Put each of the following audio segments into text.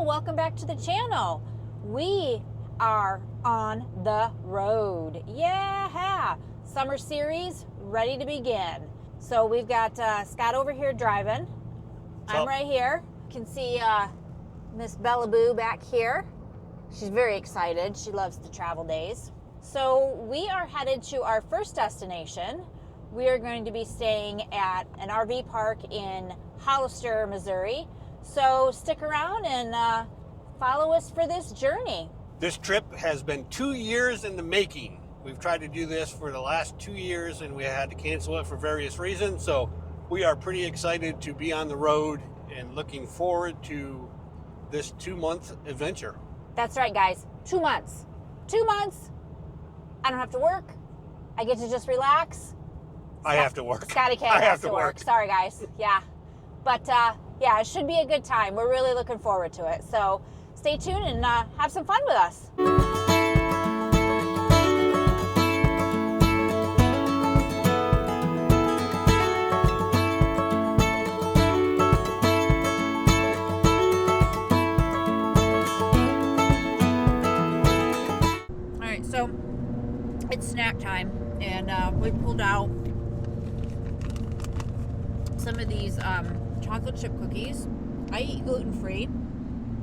welcome back to the channel. We are on the road. Yeah, summer series ready to begin. So we've got Scott over here driving. I'm right here. You can see Miss Bella Boo back here. She's very excited. She loves the travel days. So we are headed to our first destination. We are going to be staying at an RV park in Hollister, Missouri. So stick around and follow us for this journey. This trip has been 2 years in the making. We've tried to do this for the last 2 years and we had to cancel it for various reasons. So we are pretty excited to be on the road and looking forward to this 2-month adventure. That's right, guys. 2 months. 2 months. I don't have to work. I get to just relax. I have to work. Scotty K has to work. Sorry, guys. Yeah. But yeah, it should be a good time. We're really looking forward to it. So stay tuned and have some fun with us. All right, so it's snack time, and we pulled out some of these chocolate chip cookies. I eat gluten-free,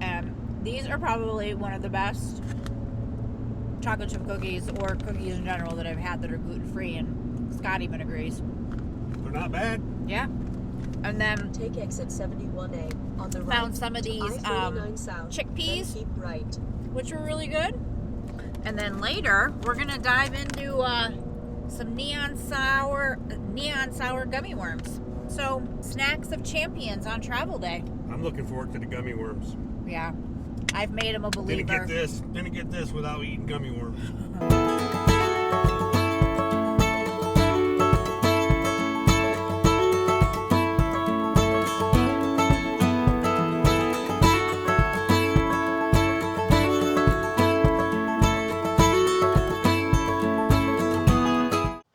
and these are probably one of the best chocolate chip cookies or cookies in general that I've had that are gluten-free, and Scott even agrees. They're not bad. Yeah. And then take exit 71A on the right. Found some of these chickpeas, keep right, which were really good. And then later we're gonna dive into some neon sour gummy worms. So snacks of champions on travel day. I'm looking forward to the gummy worms. Yeah, I've made him a believer. Didn't get this without eating gummy worms.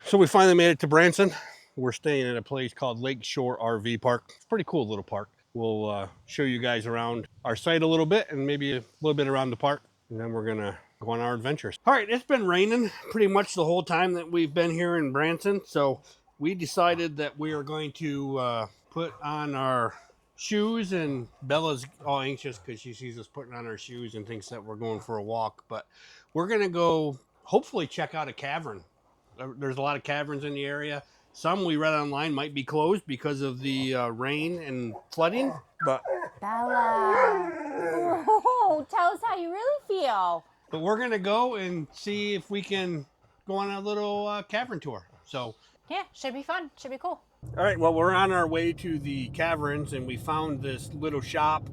So we finally made it to Branson. We're staying at a place called Lakeshore RV Park. It's a pretty cool little park. We'll show you guys around our site a little bit and maybe a little bit around the park. And then we're gonna go on our adventures. All right, it's been raining pretty much the whole time that we've been here in Branson. So we decided that we are going to put on our shoes, and Bella's all anxious because she sees us putting on our shoes and thinks that we're going for a walk. But we're gonna go hopefully check out a cavern. There's a lot of caverns in the area. Some we read online might be closed because of the rain and flooding, but... Bella! Oh, tell us how you really feel. But we're gonna go and see if we can go on a little cavern tour, so... Yeah, should be fun, should be cool. All right, well, we're on our way to the caverns and we found this little shop,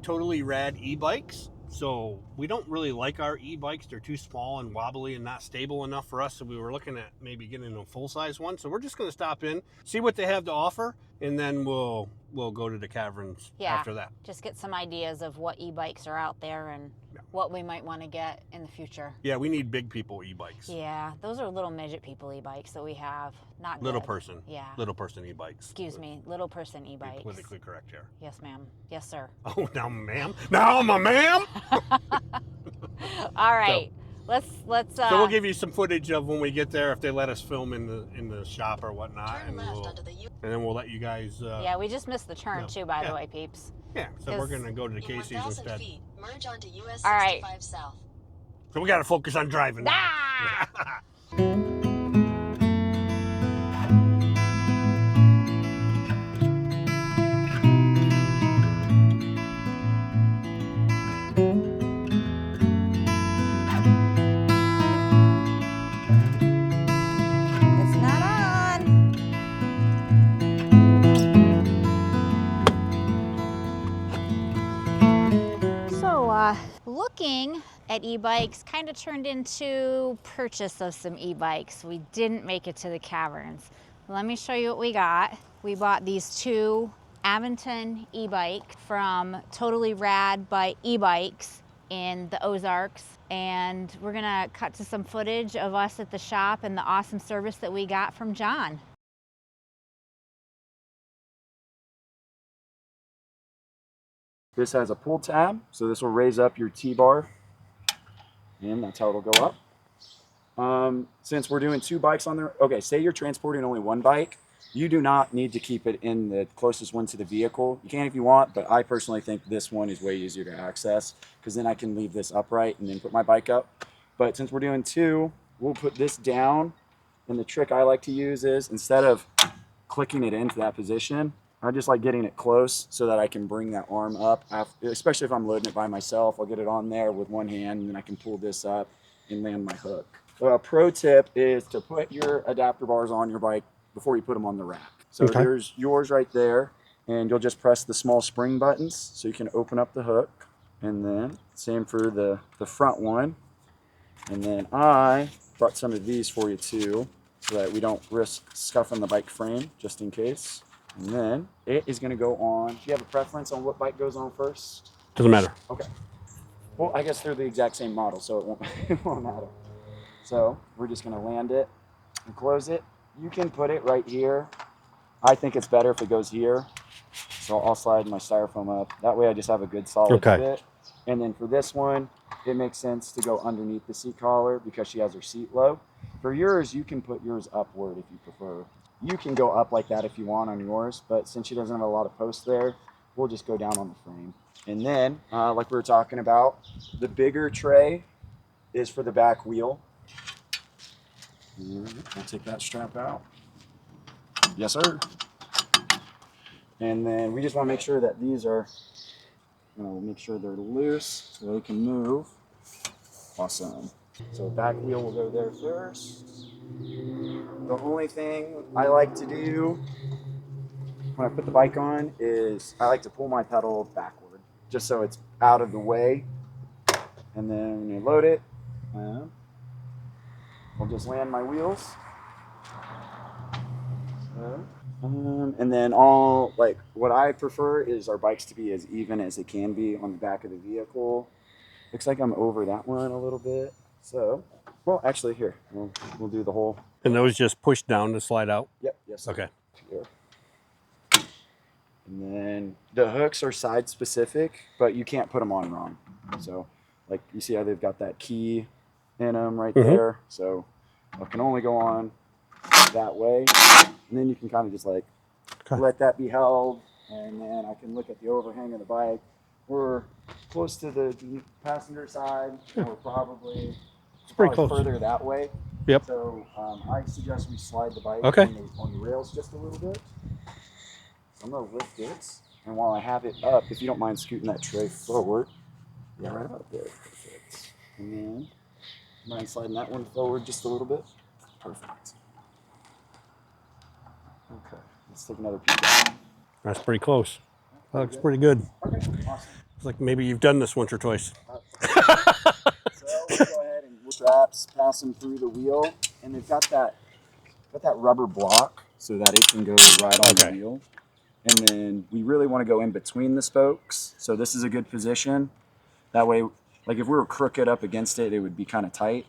Totally Rad e-bikes. So we don't really like our e-bikes. They're too small and wobbly and not stable enough for us. So we were looking at maybe getting a full-size one. So we're just going to stop in, see what they have to offer, and then we'll go to the caverns after that. Just get some ideas of what e-bikes are out there and what we might want to get in the future. Yeah, we need big people e-bikes. Yeah, those are little midget people e-bikes that we have. Not little good. person. Yeah. Little person e-bikes. Excuse me, little person e-bikes. Politically correct here. Yes, ma'am. Yes, sir. Oh, now, ma'am. Now, ma'am. All right. So, let's. So we'll give you some footage of when we get there, if they let us film in the shop or whatnot, and then we'll let you guys. Yeah, we just missed the turn too, by the way, peeps. Yeah, so we're gonna go to the Casey's instead. feet, merge onto US All right. 65 South. So we gotta focus on driving now. Ah! Looking at e-bikes kind of turned into purchase of some e-bikes. We didn't make it to the caverns. Let me show you what we got. We bought these two Aventon e-bike from Totally Rad by e-bikes in the Ozarks, and we're gonna cut to some footage of us at the shop and the awesome service that we got from John. This has a pull tab, so this will raise up your T-bar, and that's how it'll go up. Since we're doing 2 bikes on there, okay, say you're transporting only 1 bike, you do not need to keep it in the closest one to the vehicle. You can if you want, but I personally think this one is way easier to access because then I can leave this upright and then put my bike up. But since we're doing 2, we'll put this down, and the trick I like to use is instead of clicking it into that position, I just like getting it close so that I can bring that arm up, especially if I'm loading it by myself. I'll get it on there with one hand, and then I can pull this up and land my hook. A pro tip is to put your adapter bars on your bike before you put them on the rack. So there's yours right there, and you'll just press the small spring buttons so you can open up the hook. And then same for the front one. And then I brought some of these for you too, so that we don't risk scuffing the bike frame, just in case. And then it is going to go on. Do you have a preference on what bike goes on first? Doesn't matter. Okay. Well, I guess they're the exact same model, so it won't, it won't matter. So we're just going to land it and close it. You can put it right here. I think it's better if it goes here. So I'll slide my styrofoam up. That way I just have a good solid fit. And then for this one, it makes sense to go underneath the seat collar because she has her seat low. For yours, you can put yours upward if you prefer. You can go up like that if you want on yours, but since she doesn't have a lot of posts there, we'll just go down on the frame. And then, like we were talking about, the bigger tray is for the back wheel. I'll take that strap out. Yes, sir. And then we just want to make sure that these are, make sure they're loose so they can move. Awesome. So back wheel will go there first. The only thing I like to do when I put the bike on is I like to pull my pedal backward just so it's out of the way. And then when you load it, I'll just land my wheels. And then what I prefer is our bikes to be as even as they can be on the back of the vehicle. Looks like I'm over that one a little bit. So, well, actually here, we'll do the whole. And those just push down to slide out? Yep, yes. Sir. Okay. Here. And then the hooks are side specific, but you can't put them on wrong. So, like you see how they've got that key in them right there. So, I can only go on that way. And then you can kind of just like let that be held. And then I can look at the overhang of the bike. We're close to the passenger side. We're probably pretty close. Further that way. Yep. So I suggest we slide the bike on the rails just a little bit. So I'm going to lift it. And while I have it up, if you don't mind scooting that tray forward. Yeah, right about there. Perfect. And then mind sliding that one forward just a little bit. Perfect. Okay, let's take another peek at it. That's pretty close. That looks pretty good. Okay, awesome. It's like maybe you've done this once or twice. So let's go ahead and straps pass them through the wheel, and they've got that rubber block so that it can go right on the wheel. And then we really want to go in between the spokes. So this is a good position. That way, like if we were crooked up against it, it would be kind of tight.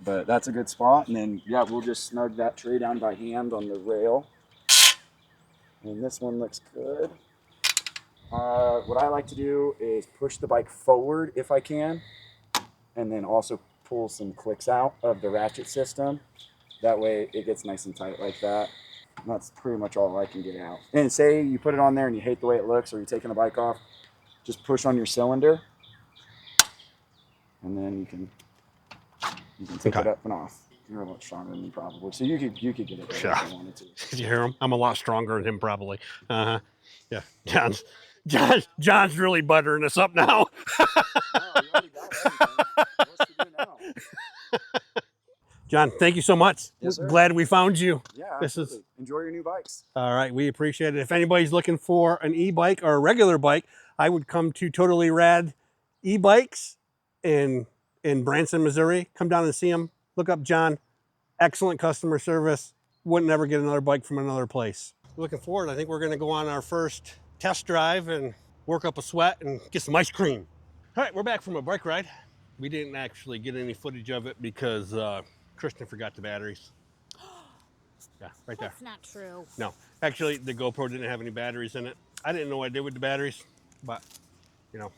But that's a good spot. And then, yeah, we'll just snug that tray down by hand on the rail. And this one looks good. What I like to do is push the bike forward if I can, and then also pull some clicks out of the ratchet system. That way it gets nice and tight like that. And that's pretty much all I can get out. And say you put it on there and you hate the way it looks, or you're taking the bike off, just push on your cylinder, and then you can take it up and off. You're a lot stronger than me probably, so you could get it if you wanted to. Did you hear him? I'm a lot stronger than him probably. Yeah, John's really buttering us up now. Oh, you already got everything. What's to do now? John, thank you so much. Yes, sir. Glad we found you. Yeah, absolutely. Enjoy your new bikes. All right, we appreciate it. If anybody's looking for an e-bike or a regular bike, I would come to Totally Rad e-bikes in Branson, Missouri. Come down and see them. Look up John. Excellent customer service. Wouldn't ever get another bike from another place. Looking forward, I think we're gonna go on our first test drive and work up a sweat and get some ice cream. All right, we're back from a bike ride. We didn't actually get any footage of it because Kristen forgot the batteries. Yeah, right there. That's not true. No, actually the GoPro didn't have any batteries in it. I didn't know what I did with the batteries, but you know,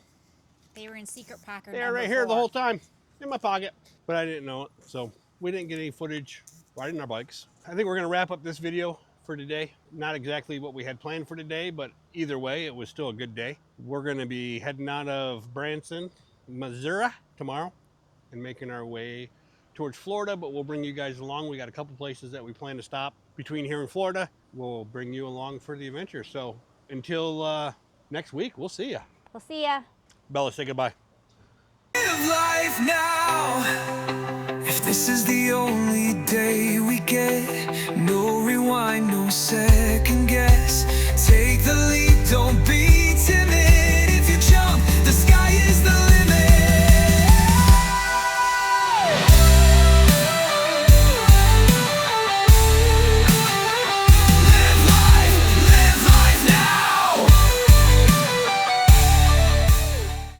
They were in secret pocket. they are right here the whole time in my pocket, but I didn't know it. So we didn't get any footage riding our bikes. I think we're gonna wrap up this video for today. Not exactly what we had planned for today, but either way, it was still a good day. We're gonna be heading out of Branson, Missouri tomorrow and making our way towards Florida, but we'll bring you guys along. We got a couple places that we plan to stop between here and Florida. We'll bring you along for the adventure. So until next week, we'll see ya. We'll see ya. Bella, say goodbye. Live life now. If this is the only day we get, no rewind, no second guess.